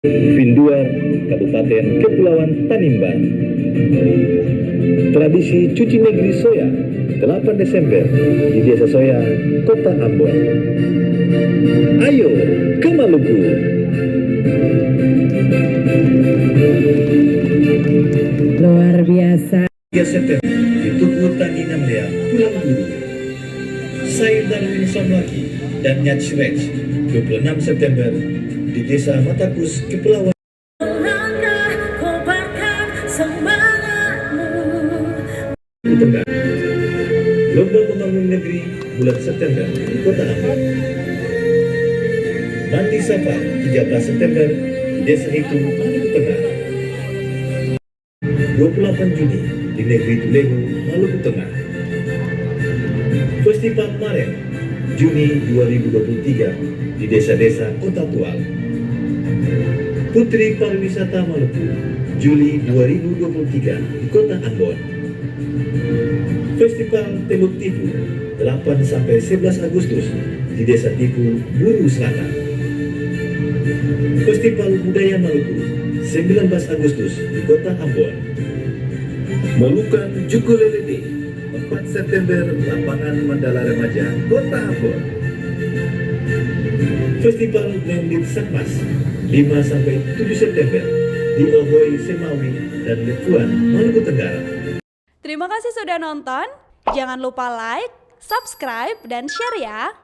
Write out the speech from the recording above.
Vinduar, Kabupaten Kepulauan Tanimbar. Tradisi cuci negeri soya 8 Desember di Desa Soya, Kota Ambon. Ayo ke Maluku. Luar biasa. 3 September di Tugu Tani Namlia, Pulau Buru. Sair Darwin Somlaki dan Nyat Shrex 26 September di Desa Matakus, Kepulauan Tengah. Lomba Membangun Negeri bulan September di Kota Ambon. Mandi Safar 13 September di Desa Itu, Maluku Tengah. 28 Juni di Negeri Tulehu, Maluku Tengah. Festival Maren Juni 2023 di desa-desa Kota Tual. Putri Pariwisata Maluku Juli 2023 di Kota Ambon. Festival Teluk Tipu 8-11 Agustus di Desa Tipu, Buru Selatan. Festival Budaya Maluku 19 Agustus di Kota Ambon. Molukan Jukulele Day 4 September Lapangan Mandala Remaja, Kota Ambon. Festival Blended Sakmas 5-7 September di Ogoy, Semawi, dan Lepuan, Maluku Tenggara. Terima kasih sudah nonton. Jangan lupa like, subscribe, dan share ya.